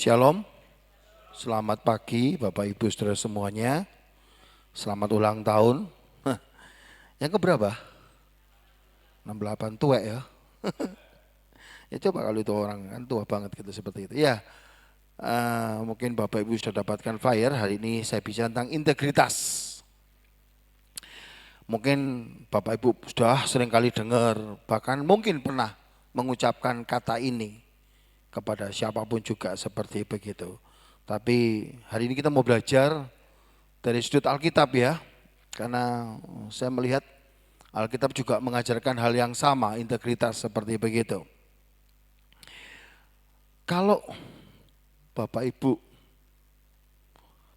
Shalom, selamat pagi Bapak Ibu Saudara semuanya. Selamat ulang tahun. Yang keberapa? 68 tua ya. Ya coba kalau itu orang kan tua banget gitu seperti itu. Ya, mungkin Bapak Ibu sudah dapatkan flyer. Hari ini saya bicara tentang integritas. Mungkin Bapak Ibu sudah sering kali dengar, bahkan mungkin pernah mengucapkan kata ini kepada siapapun juga seperti begitu. Tapi hari ini kita mau belajar dari sudut Alkitab ya, karena saya melihat Alkitab juga mengajarkan hal yang sama, integritas seperti begitu. Kalau Bapak Ibu,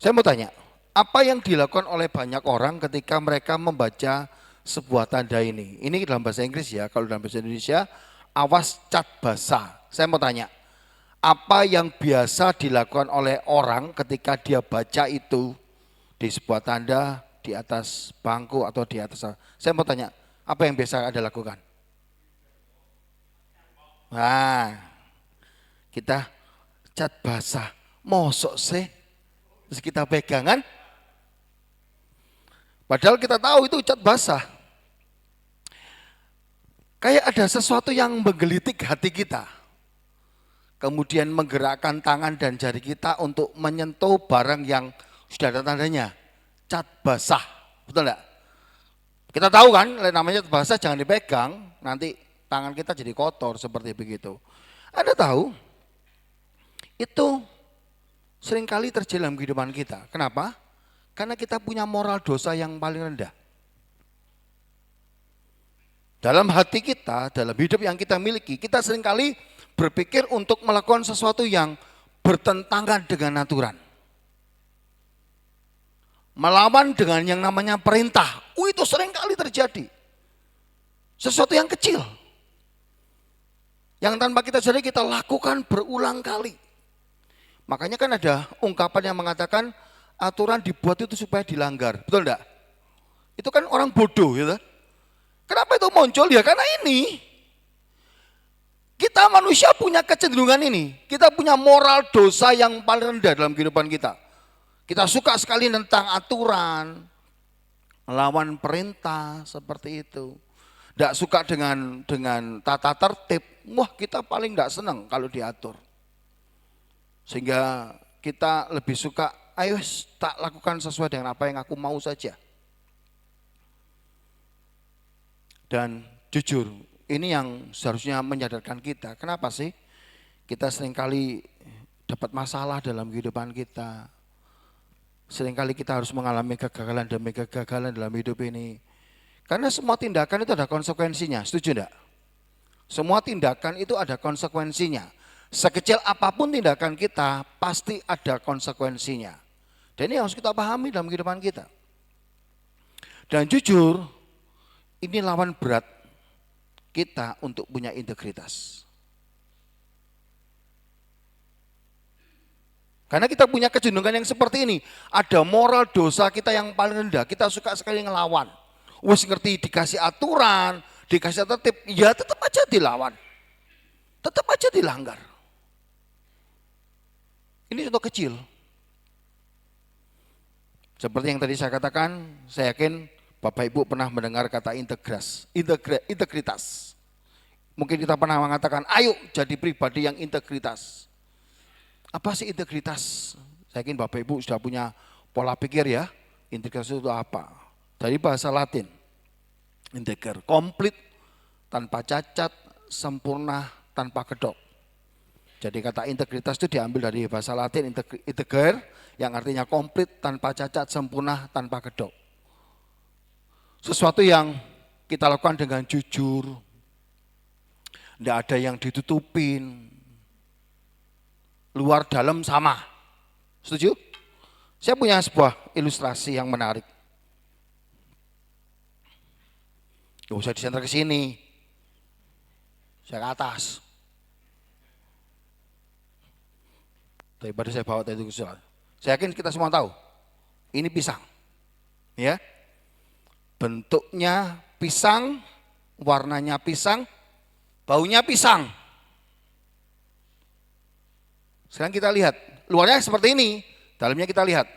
saya mau tanya, apa yang dilakukan oleh banyak orang ketika mereka membaca sebuah tanda ini? Ini dalam bahasa Inggris ya, kalau dalam bahasa Indonesia, awas cat basah. Saya mau tanya, apa yang biasa dilakukan oleh orang ketika dia baca itu di sebuah tanda, di atas bangku atau di atas. Saya mau tanya, apa yang biasa Anda lakukan? Nah, kita cat basah, mosok sih, terus kita pegangan. Padahal kita tahu itu cat basah. Kayak ada sesuatu yang menggelitik hati kita. Kemudian menggerakkan tangan dan jari kita untuk menyentuh barang yang sudah ada tandanya, cat basah, betul enggak? Kita tahu kan, namanya cat basah jangan dipegang, nanti tangan kita jadi kotor seperti begitu. Anda tahu, itu seringkali terjadi dalam kehidupan kita. Kenapa? Karena kita punya moral dosa yang paling rendah. Dalam hati kita, dalam hidup yang kita miliki, kita seringkali berpikir untuk melakukan sesuatu yang bertentangan dengan aturan. Melawan dengan yang namanya perintah. Itu seringkali terjadi. Sesuatu yang kecil. Yang tanpa kita sadari kita lakukan berulang kali. Makanya kan ada ungkapan yang mengatakan aturan dibuat itu supaya dilanggar. Betul enggak? Itu kan orang bodoh gitu. Kenapa itu muncul? Ya karena ini. Kita manusia punya kecenderungan ini. Kita punya moral dosa yang paling rendah dalam kehidupan kita. Kita suka sekali tentang aturan, melawan perintah seperti itu. Tidak suka dengan tata tertib. Wah, kita paling tidak senang kalau diatur. Sehingga kita lebih suka, ayo tak lakukan sesuai dengan apa yang aku mau saja. Dan jujur, ini yang seharusnya menyadarkan kita. Kenapa sih kita seringkali dapat masalah dalam kehidupan kita. Seringkali kita harus mengalami kegagalan demi kegagalan dalam hidup ini. Karena semua tindakan itu ada konsekuensinya, setuju enggak? Semua tindakan itu ada konsekuensinya. Sekecil apapun tindakan kita, pasti ada konsekuensinya. Dan ini harus kita pahami dalam kehidupan kita. Dan jujur, ini lawan berat kita untuk punya integritas. Karena kita punya kecenderungan yang seperti ini. Ada moral dosa kita yang paling rendah. Kita suka sekali ngelawan. Wes ngerti dikasih aturan, dikasih tertib, ya tetap aja dilawan. Tetap aja dilanggar. Ini contoh kecil. Seperti yang tadi saya katakan, saya yakin Bapak Ibu pernah mendengar kata integritas. Mungkin kita pernah mengatakan, ayo jadi pribadi yang integritas. Apa sih integritas? Saya yakin Bapak Ibu sudah punya pola pikir ya. Integritas itu apa? Dari bahasa Latin. Integer, komplit, tanpa cacat, sempurna, tanpa kedok. Jadi kata integritas itu diambil dari bahasa Latin integer, yang artinya komplit, tanpa cacat, sempurna, tanpa kedok. Sesuatu yang kita lakukan dengan jujur, tidak ada yang ditutupin, luar dalam sama. Setuju? Saya punya sebuah ilustrasi yang menarik. Gak usah disenter ke sini, saya ke atas. Daripada saya bawa tadi ke sana. Saya yakin kita semua tahu, ini pisang, ya. Bentuknya pisang, warnanya pisang, baunya pisang. Sekarang kita lihat, luarnya seperti ini, dalamnya kita lihat.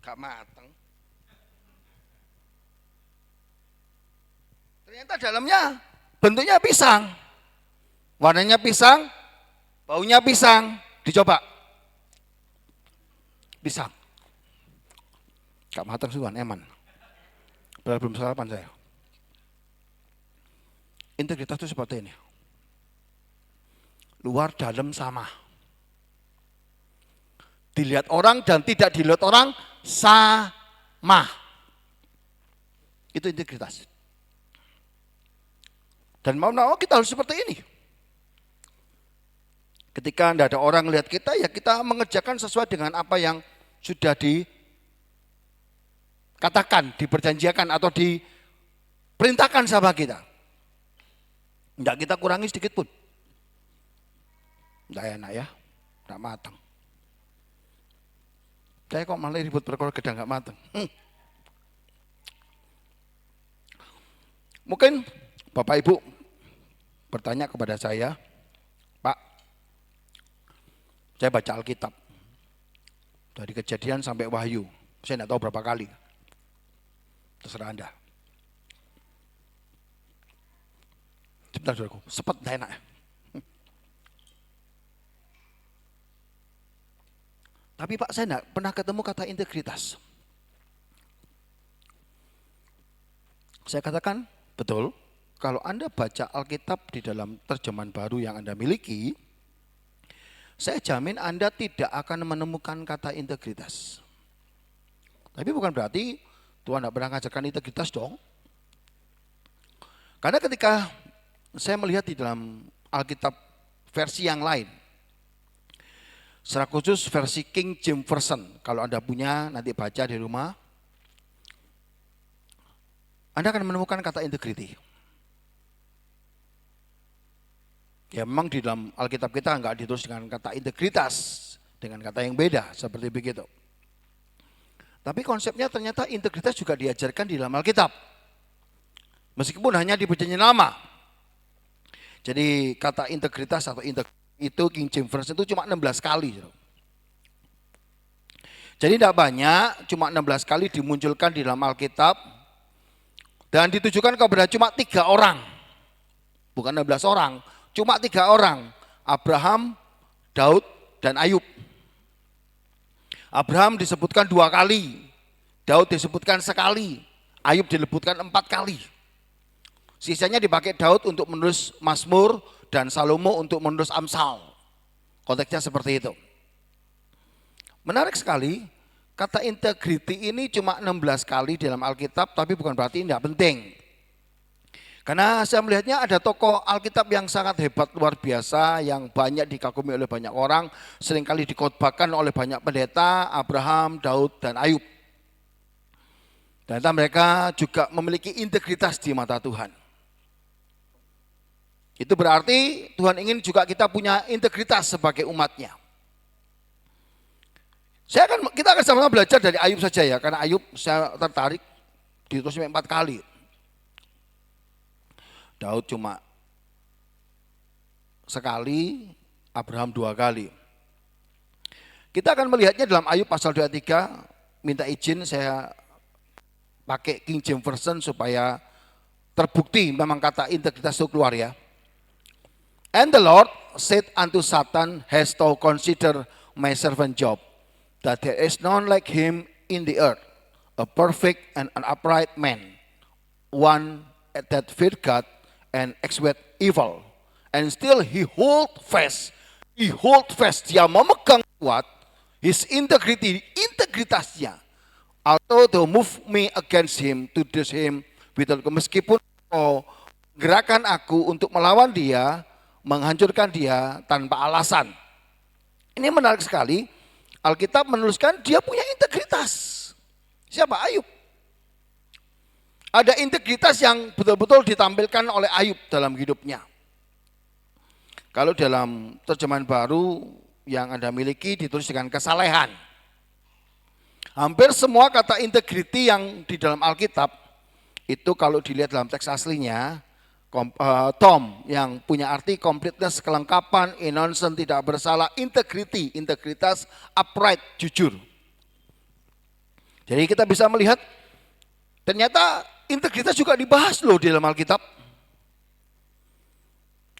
Gak mateng. Ternyata dalamnya bentuknya pisang. Warnanya pisang, baunya pisang. Dicoba. Pisang. Gak mateng suan, eman. Belum sarapan saya. Integritas itu seperti ini. Luar dalam sama. Dilihat orang dan tidak dilihat orang sama. Itu integritas. Dan mau kita harus seperti ini. Ketika tidak ada orang lihat kita, ya kita mengerjakan sesuai dengan apa yang sudah dikatakan, diperjanjikan atau diperintahkan sama kita. Tidak kita kurangi sedikit pun. Tidak enak ya, tidak matang. Saya kok malah ribut perkara gedang nggak matang. Mungkin Bapak Ibu bertanya kepada saya, Pak, saya baca Alkitab dari Kejadian sampai Wahyu, saya tidak tahu berapa kali. Terserah Anda. Sebentar saudaraku, sepet tidak enak. Tapi Pak, saya tidak pernah ketemu kata integritas. Saya katakan, betul, kalau Anda baca Alkitab di dalam terjemahan baru yang Anda miliki, saya jamin Anda tidak akan menemukan kata integritas. Tapi bukan berarti Tuhan tidak pernah mengajarkan integritas dong. Karena ketika saya melihat di dalam Alkitab versi yang lain, secara khusus versi King James Version, kalau Anda punya nanti baca di rumah, Anda akan menemukan kata integrity. Ya memang di dalam Alkitab kita enggak ditulis dengan kata integritas, dengan kata yang beda, seperti begitu. Tapi konsepnya ternyata integritas juga diajarkan di dalam Alkitab. Meskipun hanya di Perjanjian Lama. Jadi kata integritas atau itu King James Version itu cuma 16 kali. Jadi tidak banyak, cuma 16 kali dimunculkan di dalam Alkitab. Dan ditujukan kepada cuma 3 orang. Bukan 16 orang, cuma 3 orang. Abraham, Daud, dan Ayub. Abraham disebutkan 2 kali. Daud disebutkan sekali. Ayub disebutkan 4 kali. Sisanya dipakai Daud untuk menulis Mazmur dan Salomo untuk menulis Amsal. Konteksnya seperti itu. Menarik sekali, kata integrity ini cuma 16 kali dalam Alkitab, tapi bukan berarti tidak penting. Karena saya melihatnya ada tokoh Alkitab yang sangat hebat, luar biasa, yang banyak dikagumi oleh banyak orang, seringkali dikhotbahkan oleh banyak pendeta, Abraham, Daud, dan Ayub. Dan mereka juga memiliki integritas di mata Tuhan. Itu berarti Tuhan ingin juga kita punya integritas sebagai umatnya. Kita akan sama-sama belajar dari Ayub saja ya, karena Ayub saya tertarik ditulis 4 kali. Daud cuma sekali, Abraham 2 kali. Kita akan melihatnya dalam Ayub pasal 23, minta izin saya pakai King James Version supaya terbukti memang kata integritas itu keluar ya. And the Lord said unto Satan, hast thou considered my servant Job, that there is none like him in the earth, a perfect and an upright man, one that feared God and eschewed evil. And still he hold fast, dia memegang kuat, his integrity, integritasnya. Although thou move me against him, to diss him, meskipun kau gerakan aku untuk melawan dia, menghancurkan dia tanpa alasan. Ini menarik sekali. Alkitab menuliskan dia punya integritas. Siapa? Ayub. Ada integritas yang betul-betul ditampilkan oleh Ayub dalam hidupnya. Kalau dalam terjemahan baru yang Anda miliki ditulis dengan kesalehan. Hampir semua kata integrity yang di dalam Alkitab itu kalau dilihat dalam teks aslinya Tom yang punya arti completeness, kelengkapan, innocent, tidak bersalah, integrity, integritas, upright, jujur. Jadi kita bisa melihat ternyata integritas juga dibahas loh di dalam Alkitab.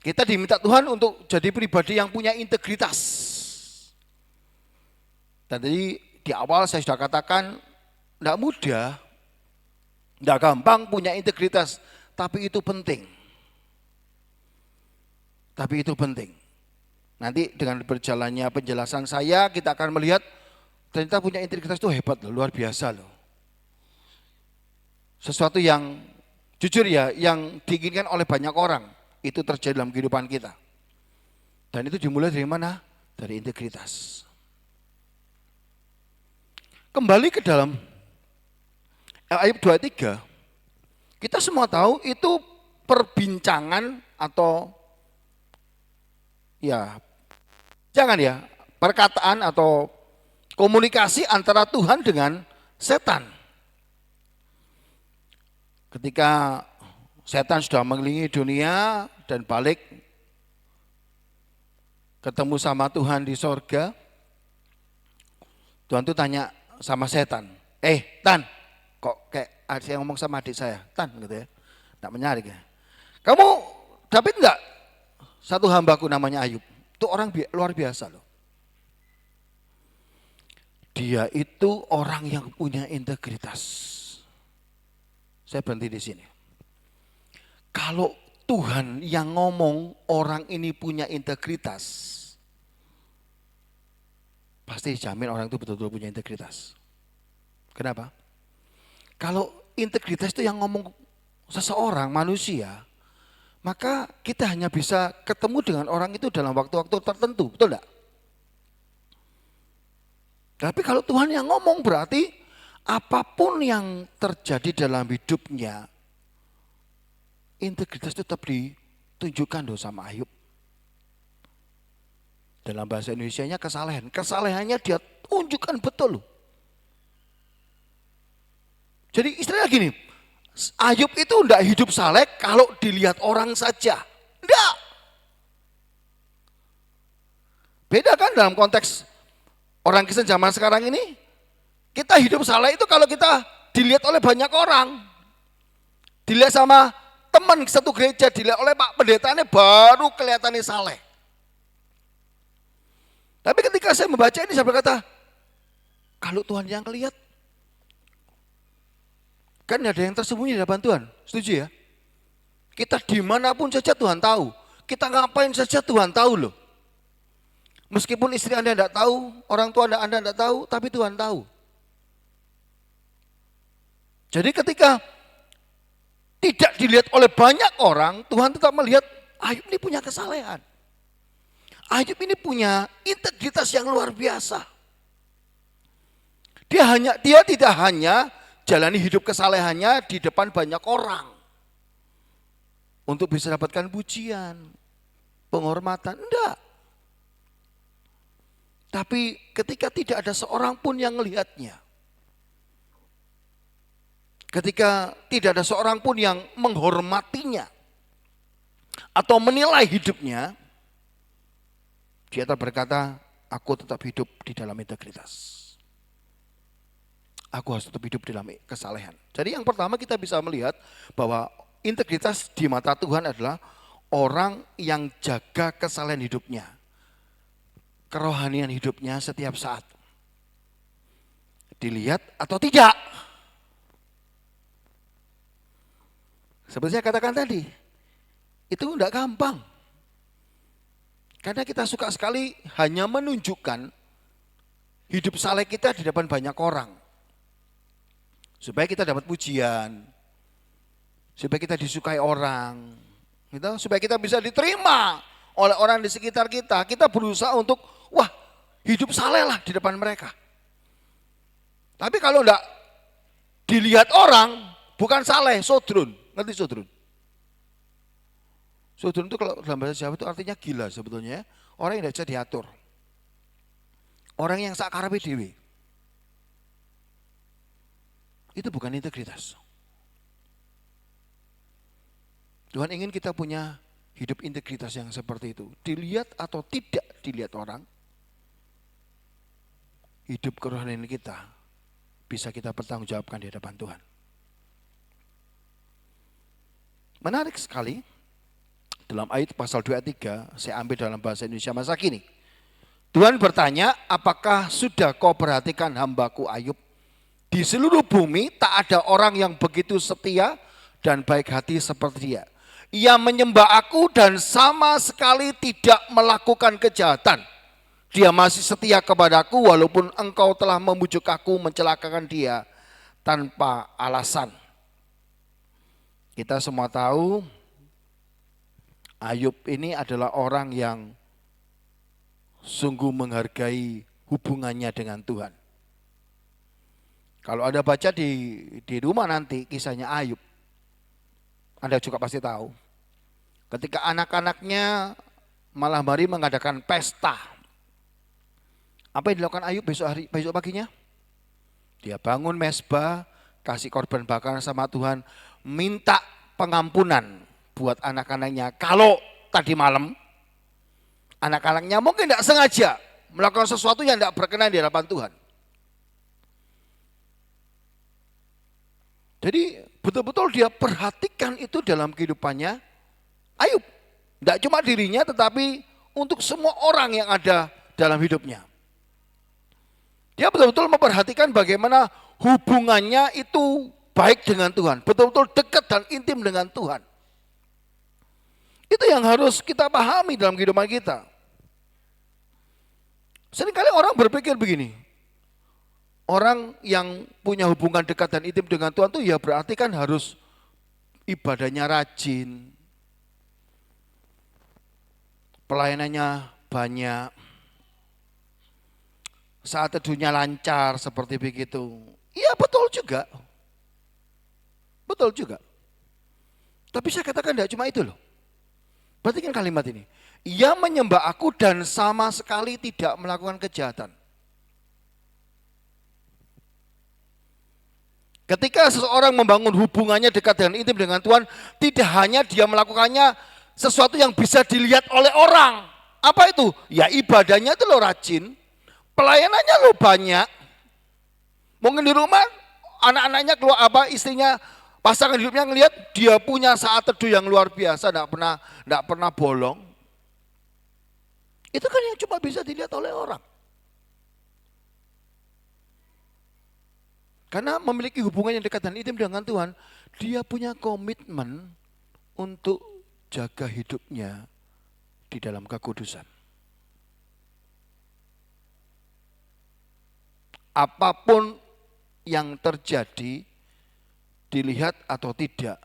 Kita diminta Tuhan untuk jadi pribadi yang punya integritas. Dan tadi di awal saya sudah katakan tidak mudah, tidak gampang punya integritas, tapi itu penting. Tapi itu penting. Nanti dengan berjalannya penjelasan saya, kita akan melihat ternyata punya integritas itu hebat loh, luar biasa loh. Sesuatu yang jujur ya, yang diinginkan oleh banyak orang, itu terjadi dalam kehidupan kita. Dan itu dimulai dari mana? Dari integritas. Kembali ke dalam Ayub 23, kita semua tahu itu perbincangan atau perkataan atau komunikasi antara Tuhan dengan setan. Ketika setan sudah mengelilingi dunia dan balik ketemu sama Tuhan di sorga, Tuhan tuh tanya sama setan, Tan, kok kayak saya ngomong sama adik saya, Tan gitu ya, tidak menarik ya. Kamu dapat enggak satu hambaku namanya Ayub? Itu orang luar biasa loh. Dia itu orang yang punya integritas. Saya berhenti di sini. Kalau Tuhan yang ngomong orang ini punya integritas, pasti dijamin orang itu betul-betul punya integritas. Kenapa? Kalau integritas itu yang ngomong seseorang, manusia, maka kita hanya bisa ketemu dengan orang itu dalam waktu-waktu tertentu, betul enggak? Tapi kalau Tuhan yang ngomong berarti apapun yang terjadi dalam hidupnya, integritas tetap ditunjukkan loh sama Ayub. Dalam bahasa Indonesianya kesalehan. Kesalehannya dia tunjukkan betul loh. Jadi istilahnya gini, Ayub itu enggak hidup saleh kalau dilihat orang saja. Enggak. Beda kan dalam konteks orang Kristen zaman sekarang ini. Kita hidup saleh itu kalau kita dilihat oleh banyak orang. Dilihat sama teman satu gereja, dilihat oleh Pak Pendetanya baru kelihatannya saleh. Tapi ketika saya membaca ini saya berkata, kalau Tuhan yang lihat, kan ada yang tersembunyi di hadapan Tuhan, setuju ya? Kita dimanapun saja Tuhan tahu, kita ngapain saja Tuhan tahu loh. Meskipun istri Anda tidak tahu, orang tua Anda tidak tahu, tapi Tuhan tahu. Jadi ketika tidak dilihat oleh banyak orang, Tuhan tetap melihat Ayub ini punya kesalehan. Ayub ini punya integritas yang luar biasa. Dia tidak hanya jalani hidup kesalehannya di depan banyak orang untuk bisa dapatkan pujian, penghormatan, enggak. Tapi ketika tidak ada seorang pun yang melihatnya, ketika tidak ada seorang pun yang menghormatinya atau menilai hidupnya, dia tetap berkata, aku tetap hidup di dalam integritas. Aku harus tetap hidup dalam kesalehan. Jadi yang pertama kita bisa melihat bahwa integritas di mata Tuhan adalah orang yang jaga kesalehan hidupnya, kerohanian hidupnya setiap saat. Dilihat atau tidak. Seperti saya katakan tadi, itu enggak gampang. Karena kita suka sekali hanya menunjukkan hidup saleh kita di depan banyak orang. Supaya kita dapat pujian, supaya kita disukai orang, gitu, supaya kita bisa diterima oleh orang di sekitar kita. Kita berusaha untuk, hidup saleh lah di depan mereka. Tapi kalau enggak dilihat orang, bukan saleh, sodrun. Ngerti sodrun? Sodrun itu kalau dalam bahasa Jawa itu artinya gila sebetulnya. Orang yang tidak bisa diatur. Orang yang sakarepe dhewe. Itu bukan integritas. Tuhan ingin kita punya hidup integritas yang seperti itu. Dilihat atau tidak dilihat orang, hidup kerohanian kita bisa kita pertanggungjawabkan di hadapan Tuhan. Menarik sekali, dalam ayat pasal 2 ayat 3, saya ambil dalam bahasa Indonesia masa kini. Tuhan bertanya, apakah sudah kau perhatikan hambaku Ayub? Di seluruh bumi tak ada orang yang begitu setia dan baik hati seperti dia. Ia menyembah aku dan sama sekali tidak melakukan kejahatan. Dia masih setia kepadaku walaupun engkau telah membujuk aku mencelakakan dia tanpa alasan. Kita semua tahu Ayub ini adalah orang yang sungguh menghargai hubungannya dengan Tuhan. Kalau Anda baca di rumah nanti kisahnya Ayub, Anda juga pasti tahu. Ketika anak-anaknya malam hari mengadakan pesta, apa yang dilakukan Ayub besok paginya? Dia bangun mezbah, kasih korban bakaran sama Tuhan, minta pengampunan buat anak-anaknya. Kalau tadi malam anak-anaknya mungkin tidak sengaja melakukan sesuatu yang tidak berkenan di hadapan Tuhan. Jadi betul-betul dia perhatikan itu dalam kehidupannya Ayub. Tidak cuma dirinya tetapi untuk semua orang yang ada dalam hidupnya. Dia betul-betul memperhatikan bagaimana hubungannya itu baik dengan Tuhan. Betul-betul dekat dan intim dengan Tuhan. Itu yang harus kita pahami dalam kehidupan kita. Seringkali orang berpikir begini, orang yang punya hubungan dekat dan intim dengan Tuhan itu ya berarti kan harus ibadahnya rajin, pelayanannya banyak, saat teduhnya lancar seperti begitu. Iya betul juga, betul juga. Tapi saya katakan tidak cuma itu loh. Perhatikan kalimat ini. Ia menyembah aku dan sama sekali tidak melakukan kejahatan. Ketika seseorang membangun hubungannya dekat dan intim dengan Tuhan, tidak hanya dia melakukannya sesuatu yang bisa dilihat oleh orang. Apa itu? Ya ibadahnya itu lo rajin, pelayanannya lo banyak. Mungkin di rumah anak-anaknya keluar istrinya, pasangan hidupnya ngelihat dia punya saat teduh yang luar biasa, tidak pernah bolong. Itu kan yang cuma bisa dilihat oleh orang. Karena memiliki hubungan yang dekat dan intim dengan Tuhan, dia punya komitmen untuk jaga hidupnya di dalam kekudusan. Apapun yang terjadi, dilihat atau tidak,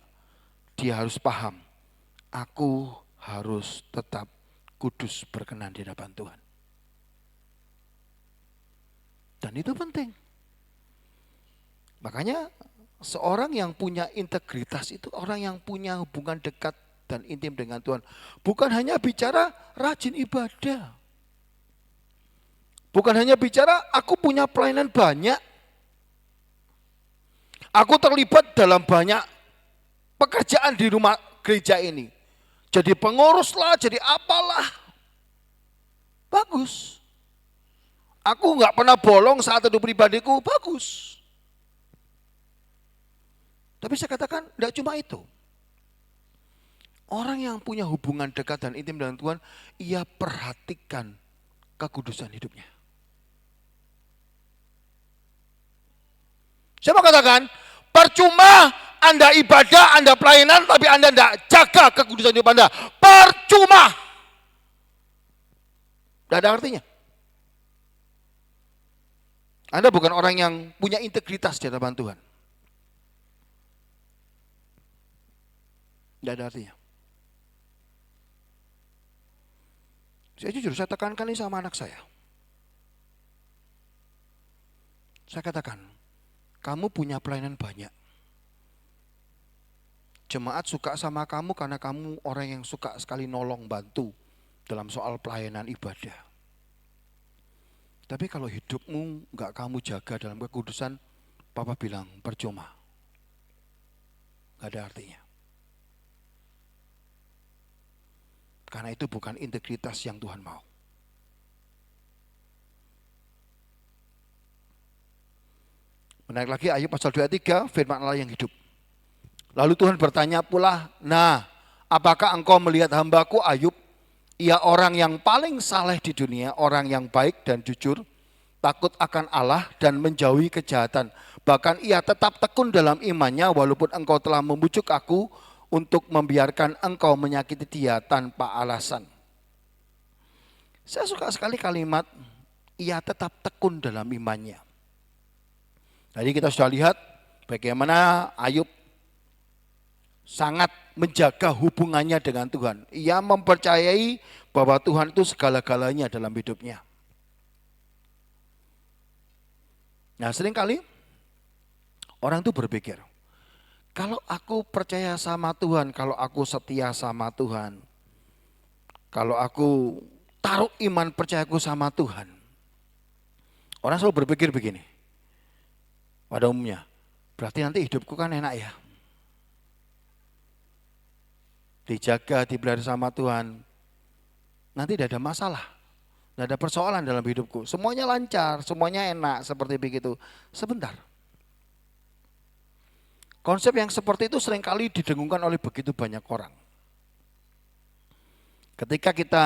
dia harus paham, aku harus tetap kudus berkenan di hadapan Tuhan. Dan itu penting. Makanya seorang yang punya integritas itu orang yang punya hubungan dekat dan intim dengan Tuhan. Bukan hanya bicara rajin ibadah. Bukan hanya bicara aku punya pelayanan banyak. Aku terlibat dalam banyak pekerjaan di rumah gereja ini. Jadi pengurus lah, jadi apalah. Bagus. Aku nggak pernah bolong saat teduh pribadiku, bagus. Tapi saya katakan tidak cuma itu. Orang yang punya hubungan dekat dan intim dengan Tuhan, ia perhatikan kekudusan hidupnya. Saya mau katakan, percuma Anda ibadah, Anda pelayanan, tapi Anda tidak jaga kekudusan hidup Anda. Percuma. Tidak ada artinya. Anda bukan orang yang punya integritas di hadapan Tuhan. Tidak ada artinya. Saya jujur, saya tekankan ini sama anak saya. Saya katakan, kamu punya pelayanan banyak. Jemaat suka sama kamu karena kamu orang yang suka sekali nolong, bantu dalam soal pelayanan ibadah. Tapi kalau hidupmu enggak kamu jaga dalam kekudusan, Papa bilang percuma. Enggak ada artinya. Karena itu bukan integritas yang Tuhan mau. Menarik lagi Ayub pasal 2 ayat 3, firman Allah yang hidup. Lalu Tuhan bertanya pula, nah apakah engkau melihat hambaku Ayub? Ia orang yang paling saleh di dunia, orang yang baik dan jujur, takut akan Allah dan menjauhi kejahatan. Bahkan ia tetap tekun dalam imannya walaupun engkau telah membujuk aku untuk membiarkan engkau menyakiti dia tanpa alasan. Saya suka sekali kalimat, ia tetap tekun dalam imannya. Tadi kita sudah lihat bagaimana Ayub sangat menjaga hubungannya dengan Tuhan. Ia mempercayai bahwa Tuhan itu segala-galanya dalam hidupnya. Nah seringkali orang itu berpikir, kalau aku percaya sama Tuhan, kalau aku setia sama Tuhan, kalau aku taruh iman percayaku sama Tuhan, orang selalu berpikir begini, pada umumnya, berarti nanti hidupku kan enak ya. Dijaga, dipelihara sama Tuhan, nanti tidak ada masalah, tidak ada persoalan dalam hidupku. Semuanya lancar, semuanya enak, seperti begitu. Sebentar. Konsep yang seperti itu seringkali didengungkan oleh begitu banyak orang. Ketika kita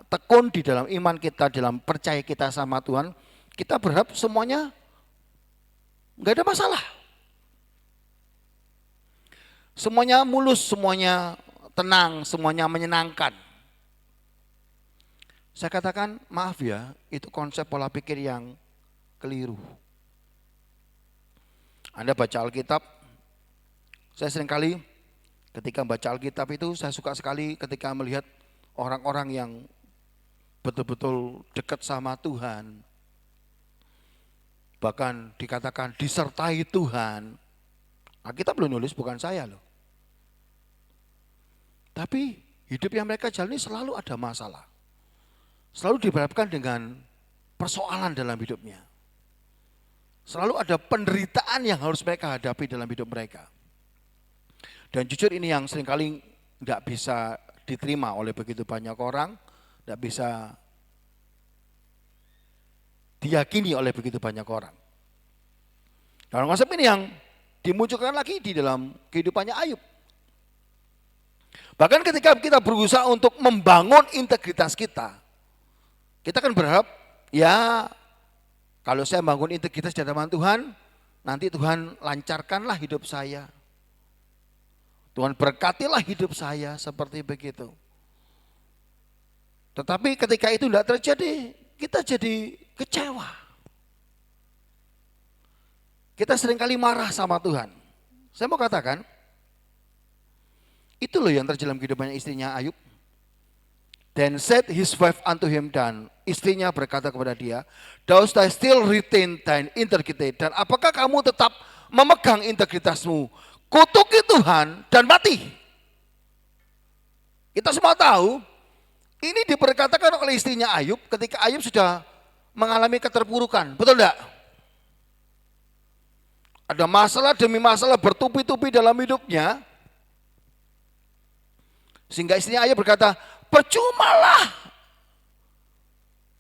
tekun di dalam iman kita, dalam percaya kita sama Tuhan, kita berharap semuanya enggak ada masalah. Semuanya mulus, semuanya tenang, semuanya menyenangkan. Saya katakan maaf ya, itu konsep pola pikir yang keliru. Anda baca Alkitab, saya seringkali ketika baca Alkitab itu saya suka sekali ketika melihat orang-orang yang betul-betul dekat sama Tuhan. Bahkan dikatakan disertai Tuhan. Alkitab belum nulis, bukan saya loh. Tapi hidup yang mereka jalani selalu ada masalah. Selalu dihadapkan dengan persoalan dalam hidupnya. Selalu ada penderitaan yang harus mereka hadapi dalam hidup mereka. Dan jujur ini yang seringkali tidak bisa diterima oleh begitu banyak orang. Tidak bisa diyakini oleh begitu banyak orang. Dan konsep ini yang dimunculkan lagi di dalam kehidupannya Ayub. Bahkan ketika kita berusaha untuk membangun integritas kita kan berharap, ya kalau saya bangun integritas di hadapan Tuhan, nanti Tuhan lancarkanlah hidup saya. Tuhan berkatilah hidup saya, seperti begitu. Tetapi ketika itu tidak terjadi, kita jadi kecewa. Kita seringkali marah sama Tuhan. Saya mau katakan, itu loh yang terjadi dalam kehidupannya istrinya Ayub. Then said his wife unto him, dan istrinya berkata kepada dia, dost thou still retain thine integrity? Dan apakah kamu tetap memegang integritasmu? Kutuki Tuhan dan mati. Kita semua tahu, ini diperkatakan oleh istrinya Ayub ketika Ayub sudah mengalami keterpurukan. Betul enggak? Ada masalah demi masalah bertubi-tubi dalam hidupnya. Sehingga istrinya Ayub berkata, percumalah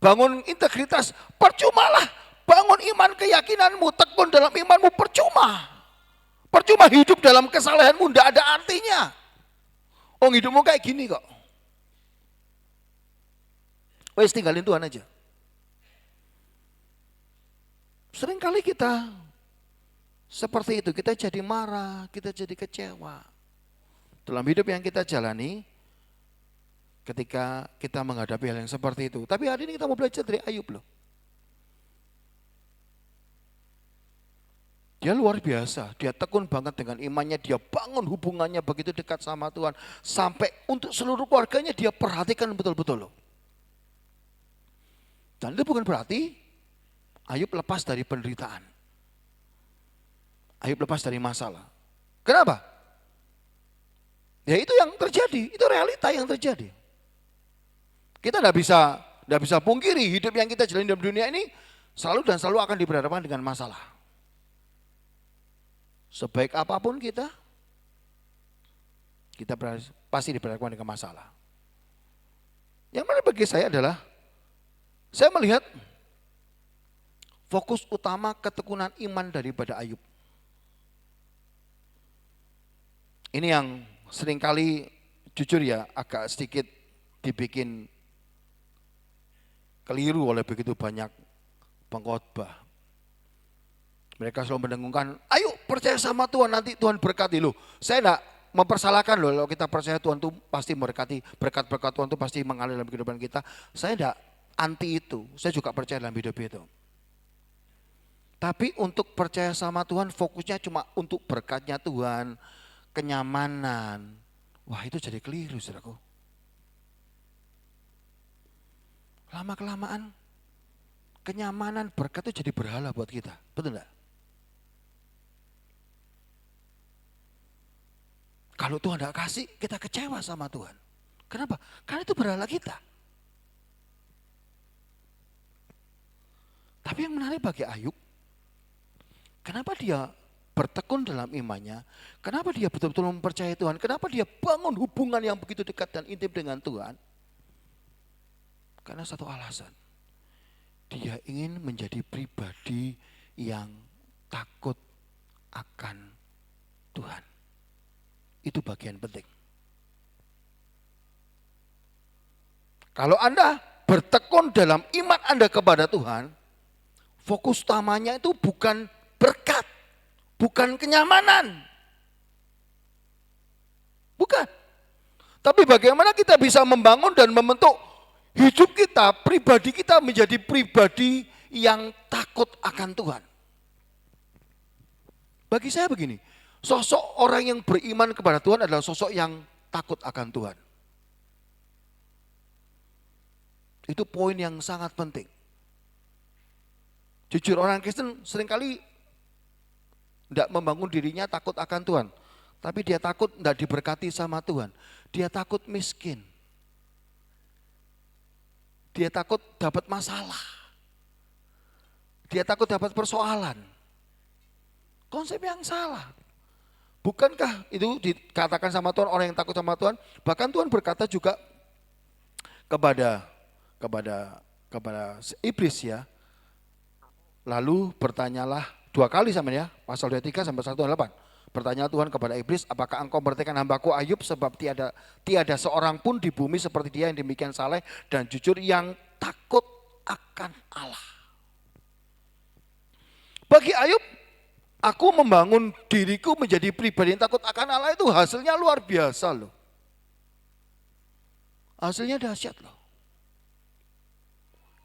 bangun integritas, percumalah bangun iman keyakinanmu, tekun dalam imanmu, percuma. Percuma hidup dalam kesalehanmu, tidak ada artinya. Oh hidupmu kayak gini kok. Wes tinggalin Tuhan aja. Seringkali kita seperti itu, kita jadi marah, kita jadi kecewa. Dalam hidup yang kita jalani, ketika kita menghadapi hal yang seperti itu. Tapi hari ini kita mau belajar dari Ayub loh. Dia luar biasa, dia tekun banget dengan imannya, dia bangun hubungannya begitu dekat sama Tuhan. Sampai untuk seluruh keluarganya dia perhatikan betul-betul loh. Dan itu bukan berarti Ayub lepas dari penderitaan. Ayub lepas dari masalah. Kenapa? Ya itu yang terjadi, itu realita yang terjadi. Kita tidak bisa pungkiri hidup yang kita jalani dalam dunia ini selalu dan selalu akan diberhadapkan dengan masalah. Sebaik apapun kita pasti diberhadapkan dengan masalah. Yang menarik bagi saya adalah, saya melihat fokus utama ketekunan iman daripada Ayub. Ini yang seringkali jujur ya agak sedikit dibikin keliru oleh begitu banyak pengkhotbah. Mereka selalu mendengungkan, ayo percaya sama Tuhan, nanti Tuhan berkati loh. Saya enggak mempersalahkan loh, kalau kita percaya Tuhan itu pasti memberkati, berkat-berkat Tuhan itu pasti mengalir dalam kehidupan kita. Saya enggak anti itu, saya juga percaya dalam hidup itu. Tapi untuk percaya sama Tuhan fokusnya cuma untuk berkatnya Tuhan, kenyamanan. Wah itu jadi keliru saudaraku. Lama-kelamaan kenyamanan berkat itu jadi berhala buat kita, betul enggak? Kalau Tuhan enggak kasih, kita kecewa sama Tuhan. Kenapa? Karena itu berhala kita. Tapi yang menarik bagi Ayub, kenapa dia bertekun dalam imannya, kenapa dia betul-betul mempercayai Tuhan, kenapa dia bangun hubungan yang begitu dekat dan intim dengan Tuhan? Karena satu alasan, dia ingin menjadi pribadi yang takut akan Tuhan. Itu bagian penting. Kalau Anda bertekun dalam iman Anda kepada Tuhan, fokus utamanya itu bukan berkat, bukan kenyamanan. Bukan. Tapi bagaimana kita bisa membangun dan membentuk hidup kita, pribadi kita menjadi pribadi yang takut akan Tuhan. Bagi saya begini, sosok orang yang beriman kepada Tuhan adalah sosok yang takut akan Tuhan. Itu poin yang sangat penting. Jujur orang Kristen seringkali tidak membangun dirinya takut akan Tuhan. Tapi dia takut tidak diberkati sama Tuhan. Dia takut miskin. Dia takut dapat masalah. Dia takut dapat persoalan. Konsep yang salah. Bukankah itu dikatakan sama Tuhan orang yang takut sama Tuhan? Bahkan Tuhan berkata juga kepada iblis ya. Lalu bertanyalah 2 kali sama ya, pasal 23 sampai 1:8. Bertanya Tuhan kepada iblis, apakah engkau memperhatikan hambaku Ayub sebab tiada seorang pun di bumi seperti dia yang demikian saleh dan jujur yang takut akan Allah. Bagi Ayub, aku membangun diriku menjadi pribadi yang takut akan Allah itu hasilnya luar biasa loh. Hasilnya dahsyat loh.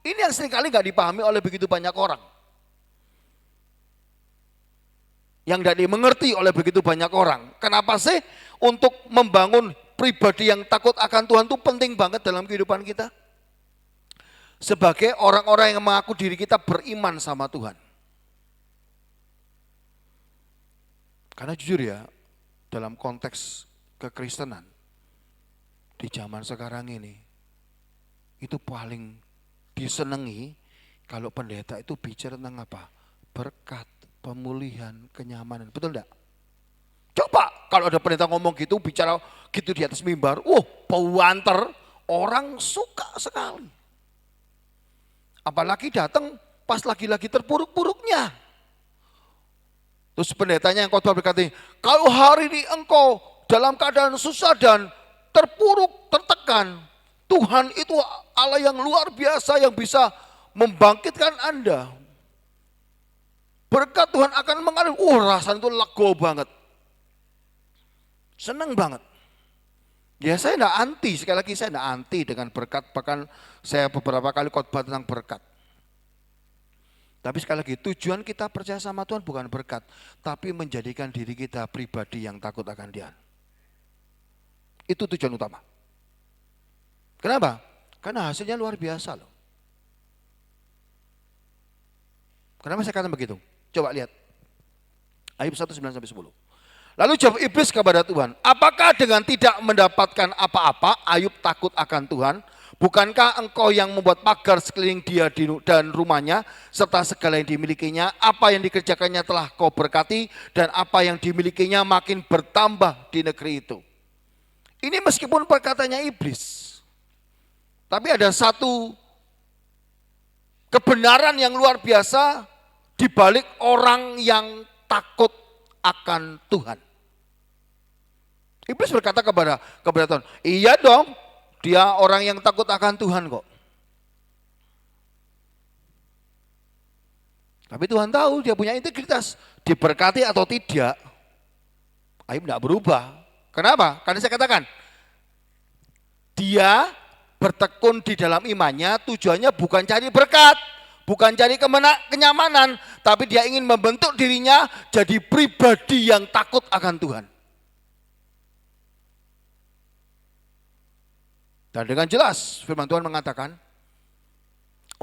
Ini yang seringkali gak dipahami oleh begitu banyak orang. Yang tidak dimengerti oleh begitu banyak orang. Kenapa sih untuk membangun pribadi yang takut akan Tuhan itu penting banget dalam kehidupan kita? Sebagai orang-orang yang mengaku diri kita beriman sama Tuhan. Karena jujur ya, dalam konteks kekristenan, di zaman sekarang ini, itu paling disenangi kalau pendeta itu bicara tentang apa? Berkat, pemulihan, kenyamanan, betul enggak? Coba kalau ada pendeta ngomong gitu, bicara gitu di atas mimbar, pewanter, orang suka sekali. Apalagi datang pas lagi-lagi terpuruk-puruknya. Terus pendetanya yang khotbah berkata, kalau hari ini engkau dalam keadaan susah dan terpuruk, tertekan, Tuhan itu Allah yang luar biasa yang bisa membangkitkan Anda. Berkat Tuhan akan mengalir. Rasanya itu lega banget. Senang banget. Ya saya enggak anti, sekali lagi saya enggak anti dengan berkat. Bahkan saya beberapa kali khotbah tentang berkat. Tapi sekali lagi tujuan kita percaya sama Tuhan bukan berkat. Tapi menjadikan diri kita pribadi yang takut akan Dia. Itu tujuan utama. Kenapa? Karena hasilnya luar biasa loh. Kenapa saya katakan begitu? Coba lihat. Ayub 1:9-10. Lalu jawab iblis kepada Tuhan, apakah dengan tidak mendapatkan apa-apa Ayub takut akan Tuhan? Bukankah engkau yang membuat pagar sekeliling dia dan rumahnya serta segala yang dimilikinya? Apa yang dikerjakannya telah kau berkati dan apa yang dimilikinya makin bertambah di negeri itu. Ini meskipun perkataannya iblis. Tapi ada satu kebenaran yang luar biasa di balik orang yang takut akan Tuhan. Iblis berkata kepada Tuhan, iya dong, dia orang yang takut akan Tuhan kok. Tapi Tuhan tahu dia punya integritas, diberkati atau tidak, Ayub tidak berubah. Kenapa? Karena saya katakan, dia bertekun di dalam imannya, tujuannya bukan cari berkat, bukan cari kenyamanan, tapi dia ingin membentuk dirinya jadi pribadi yang takut akan Tuhan. Dan dengan jelas firman Tuhan mengatakan,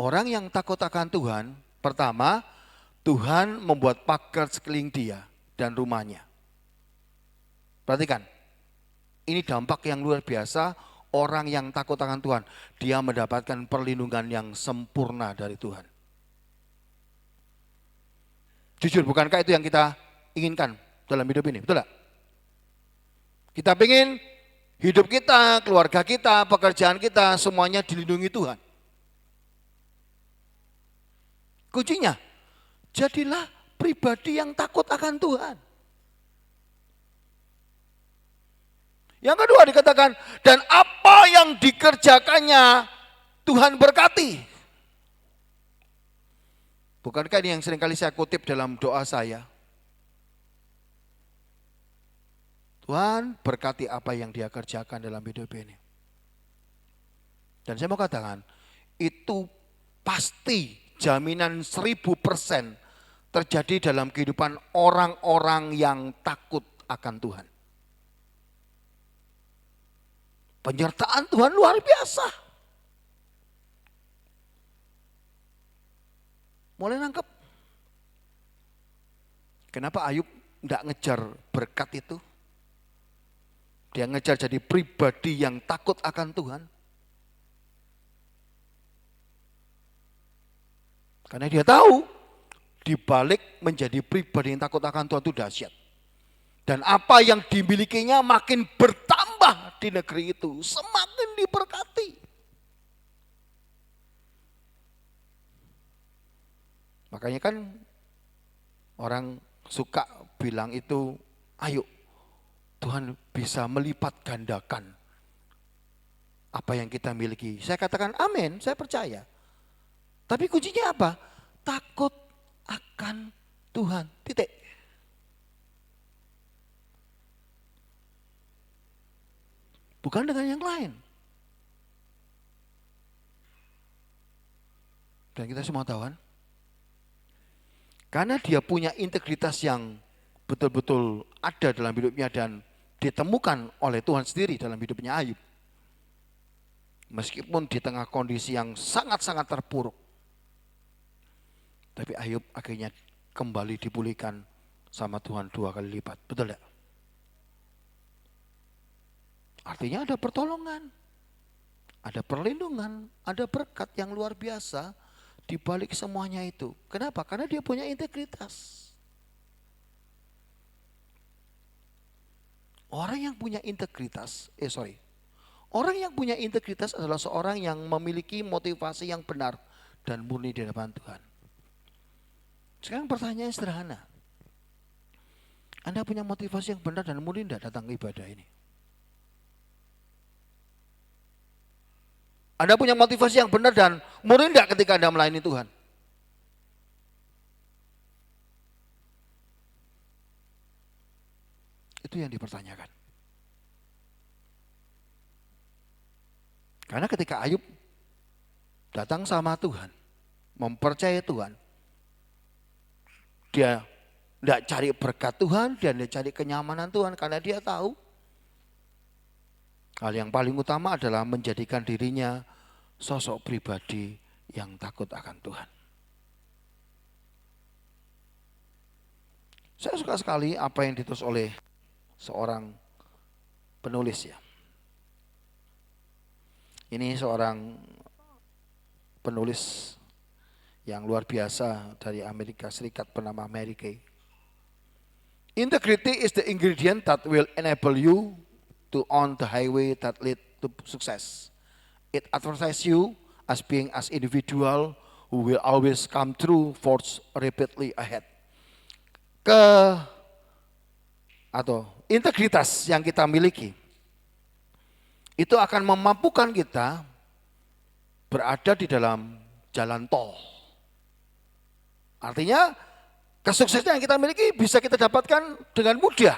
orang yang takut akan Tuhan, pertama, Tuhan membuat pagar sekeliling dia dan rumahnya. Perhatikan, ini dampak yang luar biasa. Orang yang takut akan Tuhan, dia mendapatkan perlindungan yang sempurna dari Tuhan. Jujur, bukankah itu yang kita inginkan dalam hidup ini? Betul tak? Kita ingin hidup kita, keluarga kita, pekerjaan kita, semuanya dilindungi Tuhan. Kuncinya, jadilah pribadi yang takut akan Tuhan. Yang kedua dikatakan, dan apa yang dikerjakannya Tuhan berkati. Bukankah ini yang seringkali saya kutip dalam doa saya? Tuhan berkati apa yang dia kerjakan dalam hidup ini. Dan saya mau katakan, itu pasti jaminan 1000% terjadi dalam kehidupan orang-orang yang takut akan Tuhan. Penyertaan Tuhan luar biasa. Mulai nangkep. Kenapa Ayub tidak ngejar berkat itu? Dia ngejar jadi pribadi yang takut akan Tuhan. Karena dia tahu, di balik menjadi pribadi yang takut akan Tuhan itu dahsyat. Dan apa yang dimilikinya makin bertambah di negeri itu, semakin diberkati. Makanya kan orang suka bilang itu, ayo Tuhan bisa melipat gandakan apa yang kita miliki. Saya katakan amin, saya percaya. Tapi kuncinya apa? Takut akan Tuhan, titik. Bukan dengan yang lain. Dan kita semua tahu kan? Karena dia punya integritas yang betul-betul ada dalam hidupnya dan ditemukan oleh Tuhan sendiri dalam hidupnya Ayub. Meskipun di tengah kondisi yang sangat-sangat terpuruk. Tapi Ayub akhirnya kembali dipulihkan sama Tuhan 2 kali lipat. Betul tidak? Artinya ada pertolongan, ada perlindungan, ada berkat yang luar biasa di balik semuanya itu. Kenapa? Karena dia punya integritas. Orang yang punya integritas, orang yang punya integritas adalah seorang yang memiliki motivasi yang benar dan murni di hadapan Tuhan. Sekarang pertanyaan sederhana. Anda punya motivasi yang benar dan murni tidak datang ke ibadah ini? Anda punya motivasi yang benar dan murni tidak ketika Anda melayani Tuhan? Itu yang dipertanyakan. Karena ketika Ayub datang sama Tuhan, mempercayai Tuhan, dia tidak cari berkat Tuhan, dia tidak cari kenyamanan Tuhan, karena dia tahu hal yang paling utama adalah menjadikan dirinya sosok pribadi yang takut akan Tuhan. Saya suka sekali apa yang ditulis oleh seorang penulis ya. Ini seorang penulis yang luar biasa dari Amerika Serikat bernama Mary Kay. Integrity is the ingredient that will enable you to on the highway that lead to success. It advertises you as being as individual who will always come through force rapidly ahead. Atau integritas yang kita miliki itu akan memampukan kita berada di dalam jalan tol. Artinya kesuksesan yang kita miliki bisa kita dapatkan dengan mudah.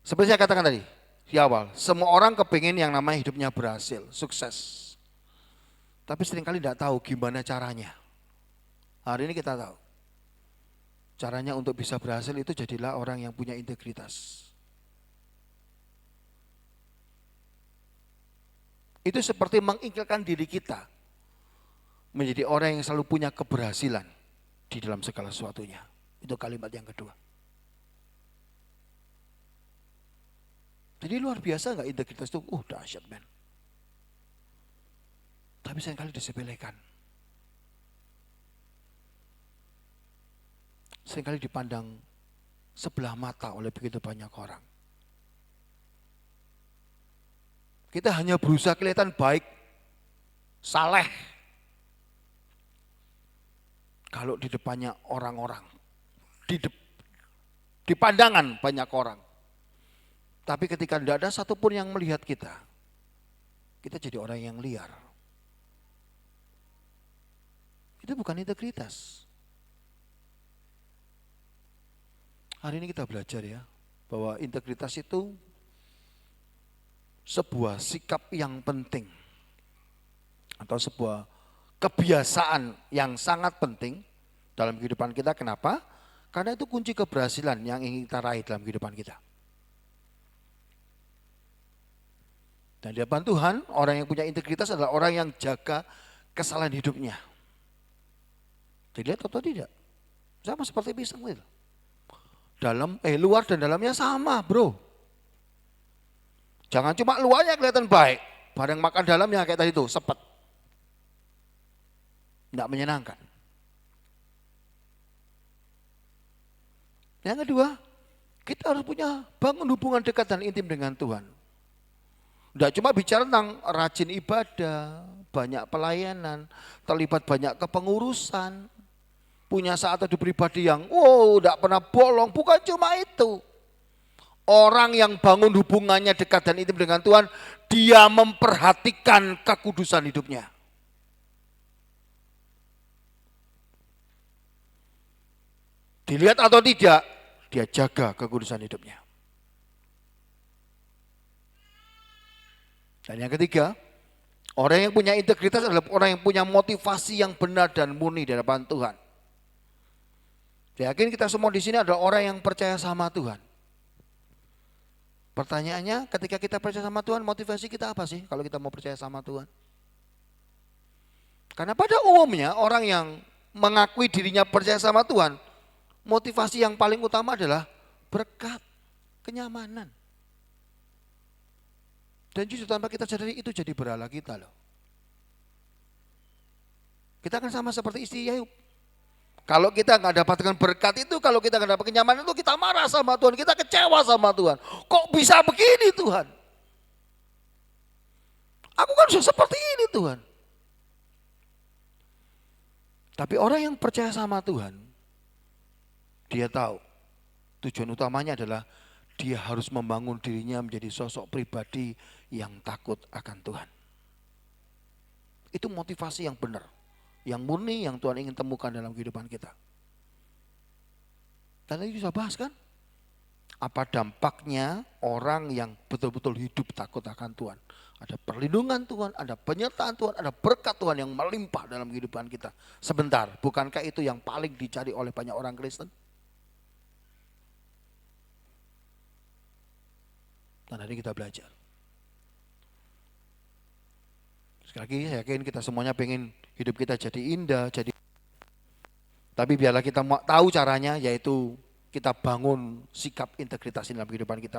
Seperti saya katakan tadi di awal, semua orang kepingin yang namanya hidupnya berhasil, sukses. Tapi seringkali tidak tahu gimana caranya. Hari ini kita tahu. Caranya untuk bisa berhasil itu jadilah orang yang punya integritas. Itu seperti mengikatkan diri kita menjadi orang yang selalu punya keberhasilan di dalam segala sesuatunya. Itu kalimat yang kedua. Jadi luar biasa nggak integritas itu? Dahsyat men. Tapi seringkali disepelekan. Seringkali dipandang sebelah mata oleh begitu banyak orang. Kita hanya berusaha kelihatan baik, saleh. Kalau di depannya orang-orang, di pandangan banyak orang. Tapi ketika tidak ada satupun yang melihat kita jadi orang yang liar. Itu bukan integritas. Hari ini kita belajar ya, bahwa integritas itu sebuah sikap yang penting. Atau sebuah kebiasaan yang sangat penting dalam kehidupan kita. Kenapa? Karena itu kunci keberhasilan yang ingin kita raih dalam kehidupan kita. Dan di hadapan Tuhan, orang yang punya integritas adalah orang yang jaga kesalahan hidupnya. Dilihat atau tidak? Sama seperti pisang itu. Luar dan dalamnya sama, bro. Jangan cuma luarnya kelihatan baik, bareng makan dalamnya kayak tadi itu, sepet. Tidak menyenangkan. Yang kedua, kita harus bangun hubungan dekat dan intim dengan Tuhan. Tidak cuma bicara tentang rajin ibadah, banyak pelayanan, terlibat banyak kepengurusan, punya saat teduh pribadi yang tidak pernah bolong, bukan cuma itu. Orang yang bangun hubungannya dekat dan intim dengan Tuhan, dia memperhatikan kekudusan hidupnya. Dilihat atau tidak, dia jaga kekudusan hidupnya. Dan yang ketiga, orang yang punya integritas adalah orang yang punya motivasi yang benar dan murni di hadapan Tuhan. Saya yakin kita semua di sini adalah orang yang percaya sama Tuhan. Pertanyaannya, ketika kita percaya sama Tuhan, motivasi kita apa sih kalau kita mau percaya sama Tuhan? Karena pada umumnya orang yang mengakui dirinya percaya sama Tuhan, motivasi yang paling utama adalah berkat, kenyamanan. Dan justru tanpa kita sadari itu jadi berhala kita loh. Kita akan sama seperti istri Ayub. Kalau kita nggak dapatkan berkat itu, kalau kita nggak dapat kenyamanan itu, kita marah sama Tuhan, kita kecewa sama Tuhan. Kok bisa begini Tuhan? Aku kan sudah seperti ini Tuhan. Tapi orang yang percaya sama Tuhan, dia tahu tujuan utamanya adalah dia harus membangun dirinya menjadi sosok pribadi yang takut akan Tuhan. Itu motivasi yang benar, yang murni, yang Tuhan ingin temukan dalam kehidupan kita. Dan tadi bisa bahas kan, apa dampaknya orang yang betul-betul hidup takut akan Tuhan. Ada perlindungan Tuhan, ada penyertaan Tuhan, ada berkat Tuhan yang melimpah dalam kehidupan kita. Sebentar, bukankah itu yang paling dicari oleh banyak orang Kristen? Dan hari kita belajar. Sekali lagi saya yakin kita semuanya pengen hidup kita jadi indah, tapi biarlah kita tahu caranya, yaitu kita bangun sikap integritas dalam kehidupan kita.